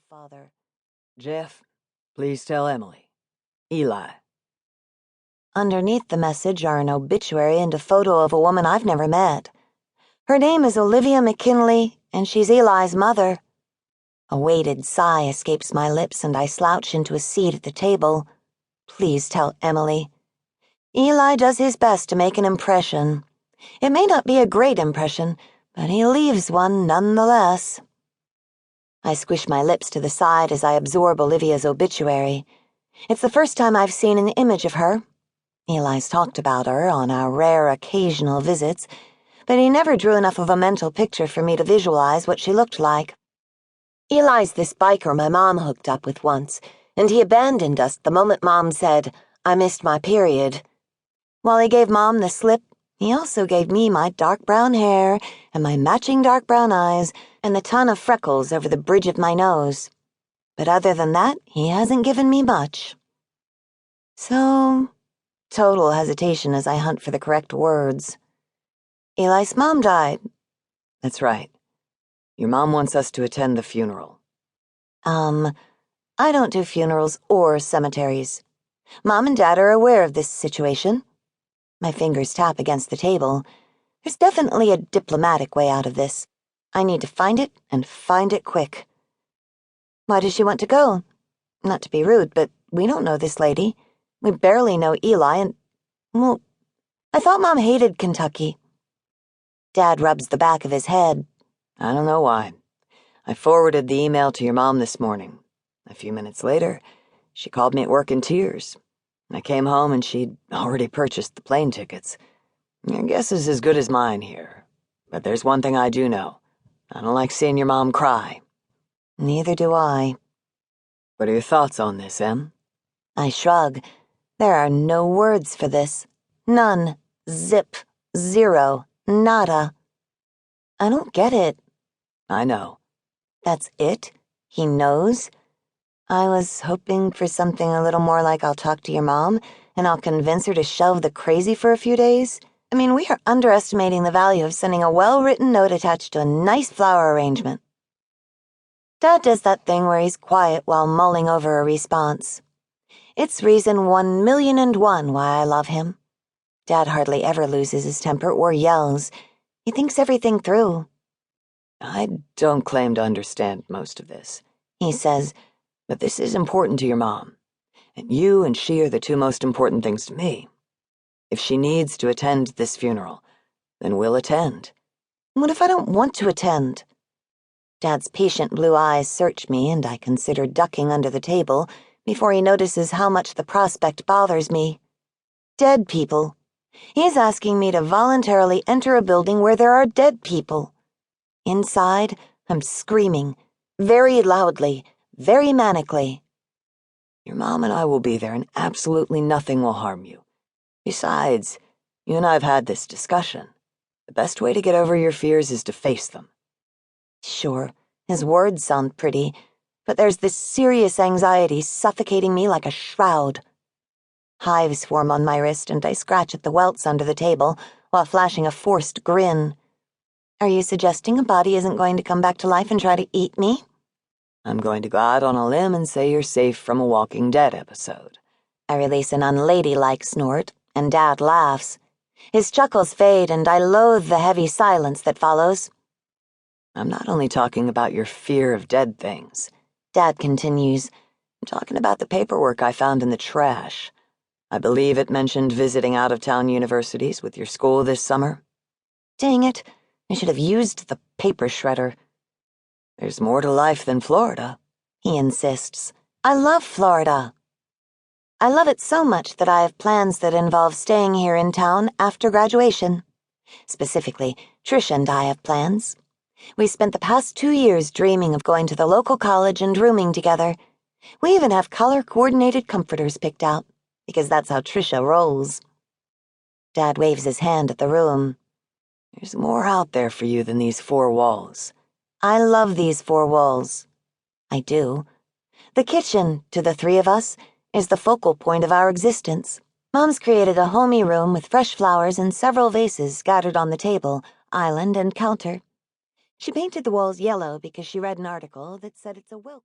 father. Jeff, please tell Emily. Eli. Underneath the message are an obituary and a photo of a woman I've never met. Her name is Olivia McKinley, and she's Eli's mother. A weighted sigh escapes my lips, and I slouch into a seat at the table. Please tell Emily. Eli does his best to make an impression. It may not be a great impression, but he leaves one nonetheless. I squish my lips to the side as I absorb Olivia's obituary. It's the first time I've seen an image of her. Eli's talked about her on our rare occasional visits, but he never drew enough of a mental picture for me to visualize what she looked like. Eli's this biker my mom hooked up with once, and he abandoned us the moment Mom said, "I missed my period." While he gave Mom the slip, he also gave me my dark brown hair and my matching dark brown eyes and the ton of freckles over the bridge of my nose. But other than that, he hasn't given me much. So, total hesitation as I hunt for the correct words. Eli's mom died. That's right. Your mom wants us to attend the funeral. I don't do funerals or cemeteries. Mom and Dad are aware of this situation. My fingers tap against the table. There's definitely a diplomatic way out of this. I need to find it, and find it quick. Why does she want to go? Not to be rude, but we don't know this lady. We barely know Eli, and, well, I thought Mom hated Kentucky. Dad rubs the back of his head. I don't know why. I forwarded the email to your mom this morning. A few minutes later, she called me at work in tears. I came home and she'd already purchased the plane tickets. Your guess is as good as mine here. But there's one thing I do know. I don't like seeing your mom cry. Neither do I. What are your thoughts on this, Em? I shrug. There are no words for this. None. Zip. Zero. Nada. I don't get it. I know. That's it? He knows? I was hoping for something a little more like I'll talk to your mom, and I'll convince her to shelve the crazy for a few days. I mean, we are underestimating the value of sending a well-written note attached to a nice flower arrangement. Dad does that thing where he's quiet while mulling over a response. It's reason 1,000,001 why I love him. Dad hardly ever loses his temper or yells. He thinks everything through. I don't claim to understand most of this, He says, but this is important to your mom, and you and she are the two most important things to me. If she needs to attend this funeral, then we'll attend. "What if I don't want to attend?" Dad's patient blue eyes search me, and I consider ducking under the table before he notices how much the prospect bothers me. Dead people. He's asking me to voluntarily enter a building where there are dead people. Inside, I'm screaming, very loudly, very manically. Your mom and I will be there, and absolutely nothing will harm you. Besides, you and I have had this discussion. The best way to get over your fears is to face them. Sure, his words sound pretty, but there's this serious anxiety suffocating me like a shroud. Hives form on my wrist, and I scratch at the welts under the table while flashing a forced grin. Are you suggesting a body isn't going to come back to life and try to eat me? I'm going to go out on a limb and say you're safe from a Walking Dead episode. I release an unladylike snort, and Dad laughs. His chuckles fade, and I loathe the heavy silence that follows. I'm not only talking about your fear of dead things, Dad continues. I'm talking about the paperwork I found in the trash. I believe it mentioned visiting out-of-town universities with your school this summer. Dang it, I should have used the paper shredder. There's more to life than Florida, he insists. I love Florida. I love it so much that I have plans that involve staying here in town after graduation. Specifically, Trish and I have plans. We spent the past 2 years dreaming of going to the local college and rooming together. We even have color-coordinated comforters picked out, because that's how Trisha rolls. Dad waves his hand at the room. There's more out there for you than these 4 walls. I love these 4 walls. I do. The kitchen, to the 3 of us, is the focal point of our existence. Mom's created a homey room with fresh flowers and several vases scattered on the table, island, and counter. She painted the walls yellow because she read an article that said it's a welcome.